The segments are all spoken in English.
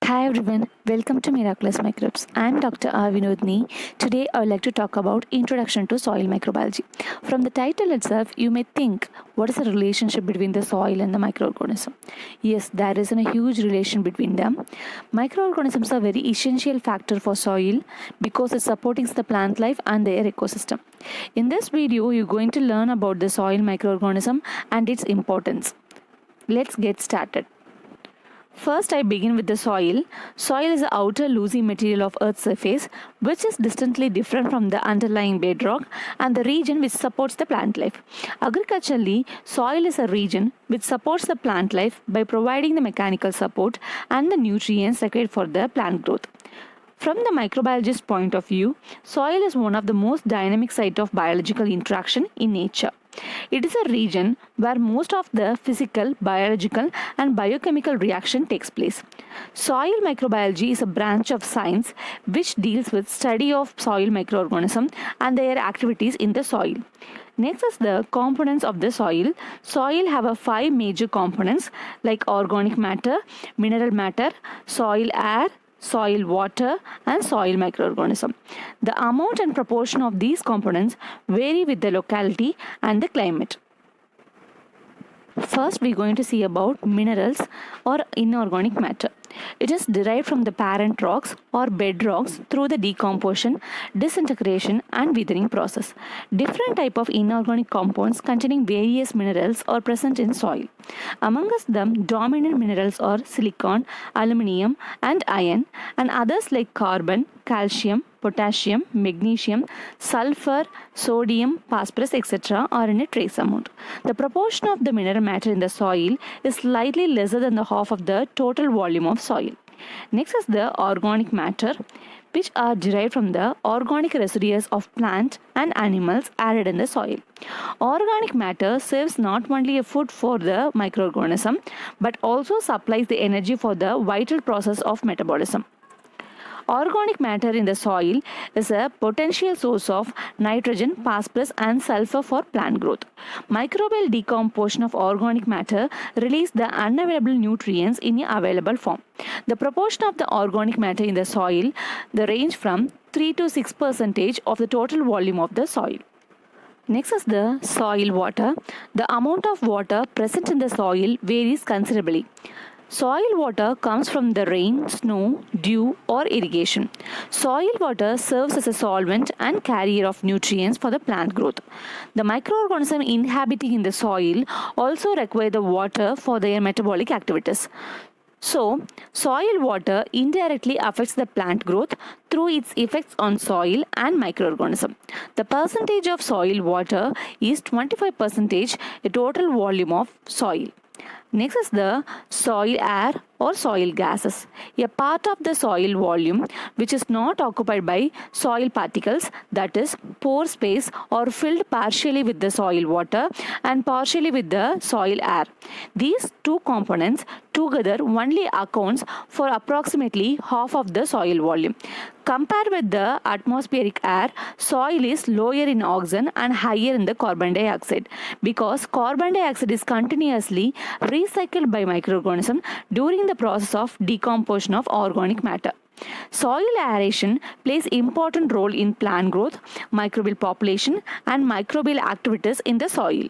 Hi everyone, welcome to Miraculous Microbes. I'm Dr. R. Vinodni. Today I would like to talk about Introduction to Soil Microbiology. From the title itself, you may think, what is the relationship between the soil and the microorganism? Yes, there is a huge relation between them. Microorganisms are very essential factor for soil because it supports the plant life and their ecosystem. In this video, you're going to learn about the soil microorganism and its importance. Let's get started. First, I begin with the soil. Soil is the outer loosey material of Earth's surface, which is distinctly different from the underlying bedrock and the region which supports the plant life. Agriculturally, soil is a region which supports the plant life by providing the mechanical support and the nutrients required for the plant growth. From the microbiologist's point of view, soil is one of the most dynamic sites of biological interaction in nature. It is a region where most of the physical, biological, and biochemical reaction takes place. Soil microbiology is a branch of science which deals with study of soil microorganisms and their activities in the soil. Next is the components of the soil. Soil have a 5 major components like organic matter, mineral matter, soil air, soil water, and soil microorganism. The amount and proportion of these components vary with the locality and the climate. First, we're going to see about minerals or inorganic matter. It is derived from the parent rocks or bedrocks through the decomposition, disintegration, and weathering process. Different type of inorganic compounds containing various minerals are present in soil. Among them, dominant minerals are silicon, aluminium, and iron, and others like carbon, calcium, potassium, magnesium, sulfur, sodium, phosphorus, etc. are in a trace amount. The proportion of the mineral matter in the soil is slightly lesser than the half of the total volume of soil. Next is the organic matter, which are derived from the organic residues of plant and animals added in the soil. Organic matter serves not only a food for the microorganism but also supplies the energy for the vital process of metabolism. Organic matter in the soil is a potential source of nitrogen, phosphorus, and sulfur for plant growth. Microbial decomposition of organic matter releases the unavailable nutrients in a available form. The proportion of the organic matter in the soil range from 3 to 6% of the total volume of the soil. Next is the soil water. The amount of water present in the soil varies considerably. Soil water comes from the rain, snow, dew, or irrigation. Soil water serves as a solvent and carrier of nutrients for the plant growth. The microorganisms inhabiting in the soil also require the water for their metabolic activities. So, soil water indirectly affects the plant growth through its effects on soil and microorganism. The percentage of soil water is 25% the total volume of soil. Next is the soil air or soil gases, a part of the soil volume which is not occupied by soil particles, that is, pore space or filled partially with the soil water and partially with the soil air. These two components together only accounts for approximately half of the soil volume. Compared with the atmospheric air, soil is lower in oxygen and higher in the carbon dioxide because carbon dioxide is continuously recycled by microorganisms during the process of decomposition of organic matter. Soil aeration plays important role in plant growth, microbial population, and microbial activities in the soil.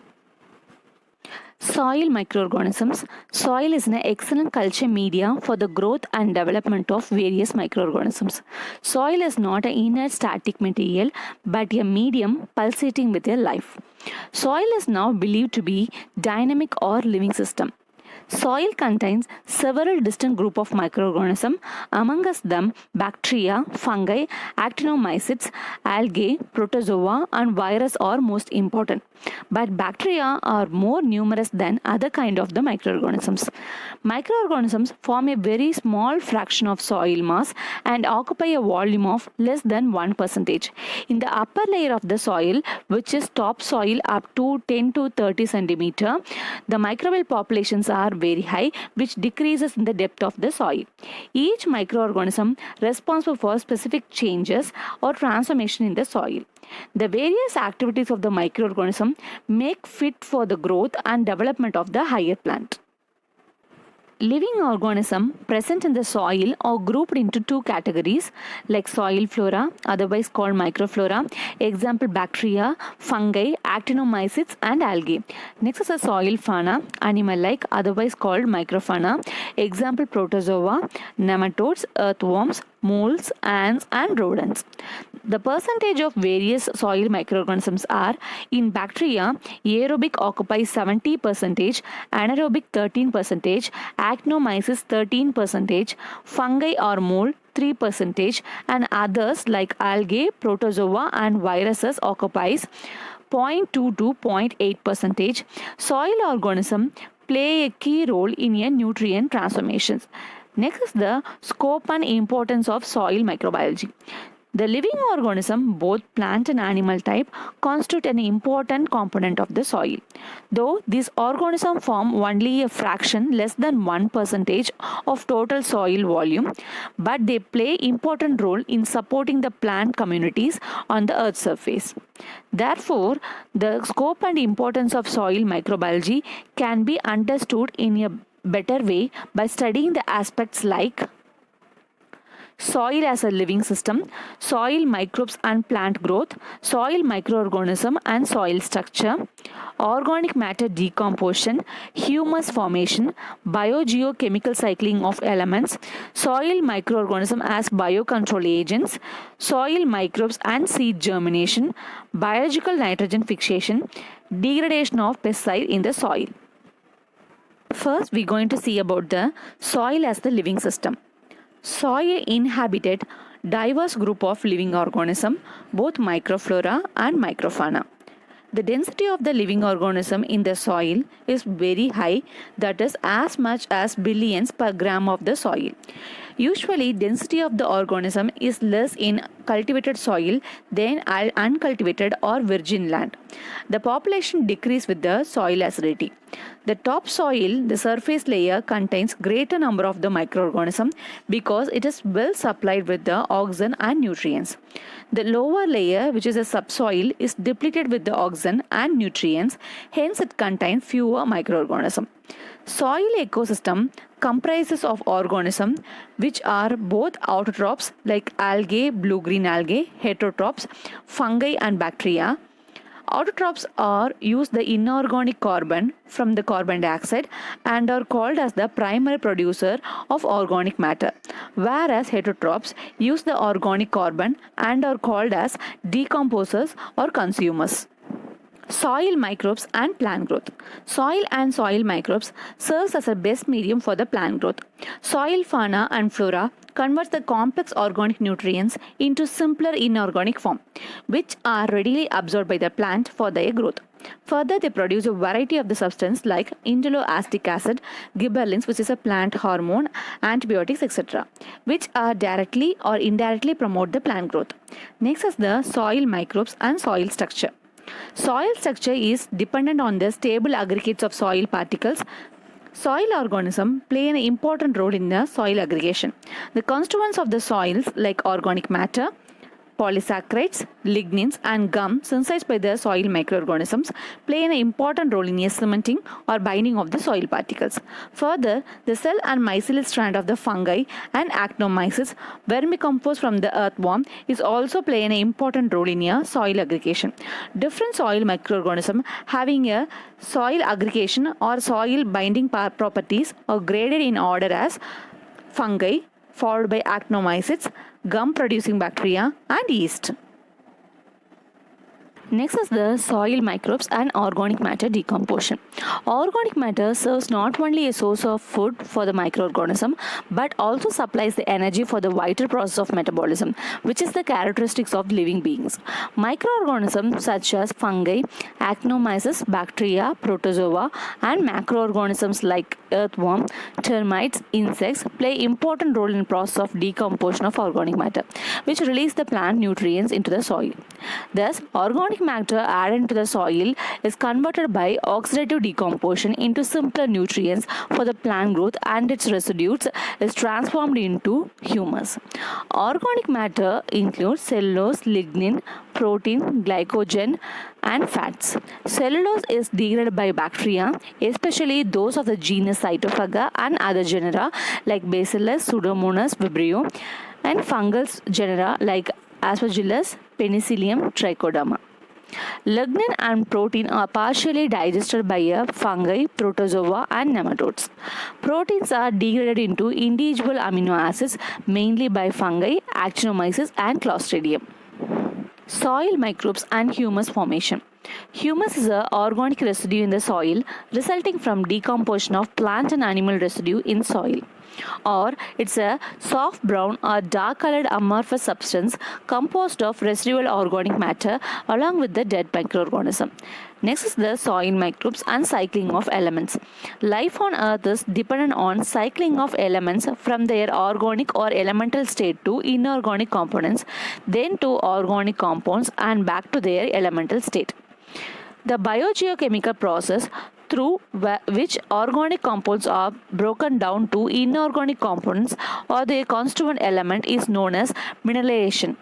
Soil microorganisms. Soil is an excellent culture media for the growth and development of various microorganisms. Soil is not an inert static material but a medium pulsating with a life. Soil is now believed to be dynamic or living system. Soil contains several distinct groups of microorganisms, amongst them bacteria, fungi, actinomycetes, algae, protozoa, and virus are most important. But bacteria are more numerous than other kind of the microorganisms. Microorganisms form a very small fraction of soil mass and occupy a volume of less than 1%. In the upper layer of the soil, which is topsoil up to 10 to 30 centimeter, the microbial populations are very high, which decreases in the depth of the soil. Each microorganism responsible for specific changes or transformation in the soil. The various activities of the microorganism make fit for the growth and development of the higher plant. Living organisms present in the soil are grouped into two categories like soil flora, otherwise called microflora, example bacteria, fungi, actinomycetes and algae. Next is the soil fauna, animal like, otherwise called microfauna, example protozoa, nematodes, earthworms, moles, ants and rodents. The percentage of various soil microorganisms are in bacteria, aerobic occupies 70%, anaerobic 13%, actinomyces 13%, fungi or mold 3%, and others like algae, protozoa and viruses occupies 0.2 to 0.8%. Soil organisms play a key role in a nutrient transformations. Next is the scope and importance of soil microbiology. The living organism, both plant and animal type, constitute an important component of the soil. Though these organisms form only a fraction less than 1% of total soil volume, but they play important role in supporting the plant communities on the earth's surface. Therefore, the scope and importance of soil microbiology can be understood in a better way by studying the aspects like soil as a living system, soil microbes and plant growth, soil microorganism and soil structure, organic matter decomposition, humus formation, biogeochemical cycling of elements, soil microorganism as biocontrol agents, soil microbes and seed germination, biological nitrogen fixation, degradation of pesticide in the soil. First, we're going to see about the soil as the living system. Soil inhabited diverse group of living organisms, both microflora and microfauna. The density of the living organism in the soil is very high, that is as much as billions per gram of the soil. Usually, density of the organism is less in cultivated soil than uncultivated or virgin land. The population decreases with the soil acidity. The topsoil, the surface layer, contains greater number of the microorganisms because it is well supplied with the oxygen and nutrients. The lower layer, which is a subsoil, is depleted with the oxygen and nutrients, hence it contains fewer microorganisms. Soil ecosystem comprises of organisms which are both autotrophs like algae, blue-green algae, heterotrophs, fungi and bacteria. Autotrophs are use the inorganic carbon from the carbon dioxide and are called as the primary producer of organic matter, whereas heterotrophs use the organic carbon and are called as decomposers or consumers. Soil microbes and plant growth. Soil and soil microbes serves as a best medium for the plant growth. Soil fauna and flora converts the complex organic nutrients into simpler inorganic form, which are readily absorbed by the plant for their growth. Further, they produce a variety of the substance like indoloacetic acid, gibberellins, which is a plant hormone, antibiotics, etc., which are directly or indirectly promote the plant growth. Next is the soil microbes and soil structure. Soil structure is dependent on the stable aggregates of soil particles. Soil organisms play an important role in the soil aggregation. The constituents of the soils like organic matter, polysaccharides, lignins and gum synthesized by the soil microorganisms play an important role in cementing or binding of the soil particles. Further, the cell and mycelial strand of the fungi and actinomyces, vermicompost from the earthworm, is also play an important role in a soil aggregation. Different soil microorganisms having a soil aggregation or soil binding properties are graded in order as fungi, followed by actinomycetes, gum-producing bacteria, and yeast. Next is the soil microbes and organic matter decomposition. Organic matter serves not only a source of food for the microorganism but also supplies the energy for the vital process of metabolism, which is the characteristics of living beings. Microorganisms such as fungi, actinomyces, bacteria, protozoa, and macroorganisms like earthworm, termites, insects play important role in the process of decomposition of organic matter, which release the plant nutrients into the soil. Thus, organic matter added into the soil is converted by oxidative decomposition into simpler nutrients for the plant growth, and its residues is transformed into humus. Organic matter includes cellulose, lignin, protein, glycogen, and fats. Cellulose is degraded by bacteria, especially those of the genus Cytophaga and other genera like Bacillus, Pseudomonas, Vibrio, and fungal genera like Aspergillus, Penicillium, Trichoderma. Lignin and protein are partially digested by fungi, protozoa, and nematodes. Proteins are degraded into individual amino acids mainly by fungi, actinomyces, and Clostridium. Soil microbes and humus formation. Humus is an organic residue in the soil resulting from decomposition of plant and animal residue in soil. Or it's a soft brown or dark colored amorphous substance composed of residual organic matter along with the dead microorganism. Next is the soil microbes and cycling of elements. Life on earth is dependent on cycling of elements from their organic or elemental state to inorganic components, then to organic compounds and back to their elemental state. The biogeochemical process through which organic compounds are broken down to inorganic components or their constituent element is known as mineralization,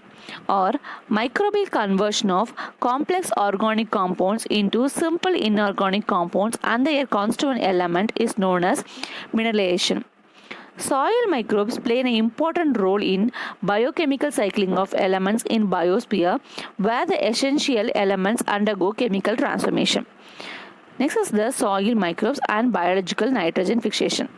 or microbial conversion of complex organic compounds into simple inorganic compounds and their constituent element is known as mineralization. Soil microbes play an important role in biochemical cycling of elements in biosphere where the essential elements undergo chemical transformation. Next is the soil microbes and biological nitrogen fixation.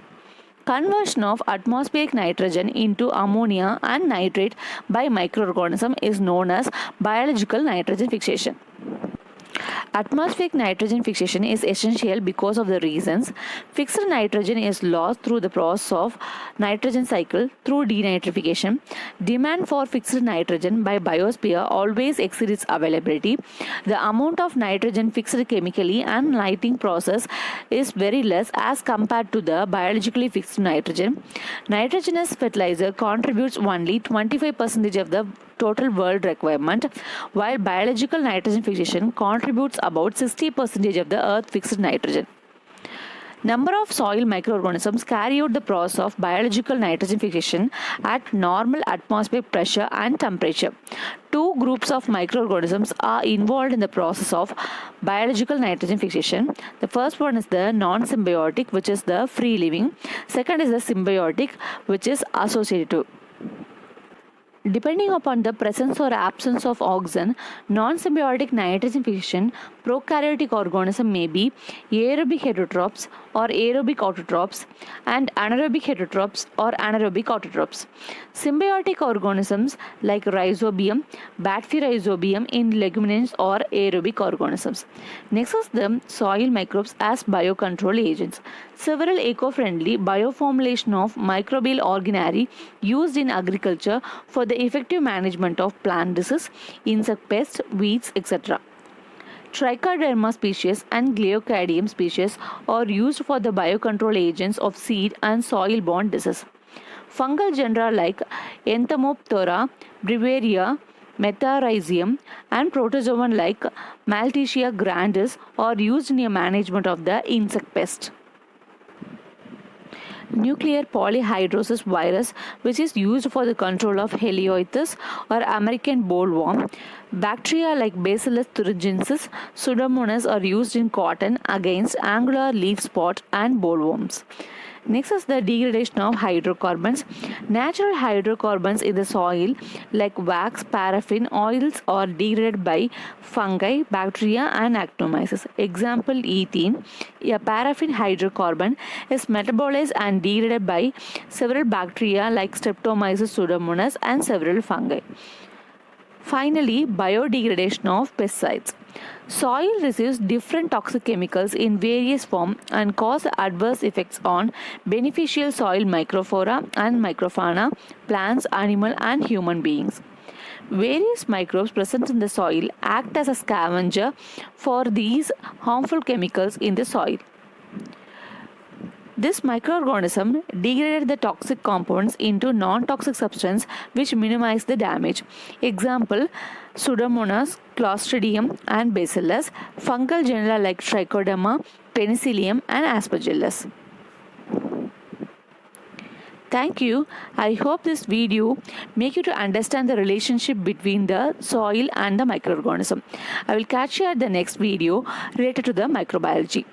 Conversion of atmospheric nitrogen into ammonia and nitrate by microorganism is known as biological nitrogen fixation. Atmospheric nitrogen fixation is essential because of the reasons fixed nitrogen is lost through the process of nitrogen cycle through denitrification. Demand for fixed nitrogen by biosphere always exceeds availability. The amount of nitrogen fixed chemically and lighting process is very less as compared to the biologically fixed nitrogen. Nitrogenous fertilizer contributes only 25% of the total world requirement, while biological nitrogen fixation contributes about 60% of the earth fixed nitrogen. Number of soil microorganisms carry out the process of biological nitrogen fixation at normal atmospheric pressure and temperature. Two groups of microorganisms are involved in the process of biological nitrogen fixation. The first one is the non-symbiotic, which is the free living. Second is the symbiotic, which is associative. Depending upon the presence or absence of oxygen, non-symbiotic nitrogen fixation prokaryotic organism may be aerobic heterotrophs or aerobic autotrophs and anaerobic heterotrophs or anaerobic autotrophs. Symbiotic organisms like rhizobium, Bacterirhizobium in leguminous or aerobic organisms. Next is the soil microbes as biocontrol agents. Several eco-friendly bioformulation of microbial organelles used in agriculture for the effective management of plant disease, insect pests, weeds, etc. Trichoderma species and Gliocardium species are used for the biocontrol agents of seed and soil-borne disease. Fungal genera like Entomoptera, Breviaria, Metarhizium, and protozoan like Maltesia grandis are used in the management of the insect pest. Nuclear polyhedrosis virus, which is used for the control of Helioides or American bollworm. Bacteria like Bacillus thuringiensis, Pseudomonas are used in cotton against angular leaf spot and bollworms. Next is the degradation of hydrocarbons. Natural hydrocarbons in the soil like wax, paraffin, oils are degraded by fungi, bacteria and actinomyces. Example ethene. A paraffin hydrocarbon is metabolized and degraded by several bacteria like Streptomyces, Pseudomonas and several fungi. Finally, biodegradation of pesticides. Soil receives different toxic chemicals in various forms and cause adverse effects on beneficial soil microflora and microfauna, plants, animal and human beings. Various microbes present in the soil act as a scavenger for these harmful chemicals in the soil. This microorganism degraded the toxic compounds into non-toxic substance which minimize the damage. Example, Pseudomonas, Clostridium and Bacillus, fungal genera like Trichoderma, Penicillium and Aspergillus. Thank you. I hope this video make you to understand the relationship between the soil and the microorganism. I will catch you at the next video related to the microbiology.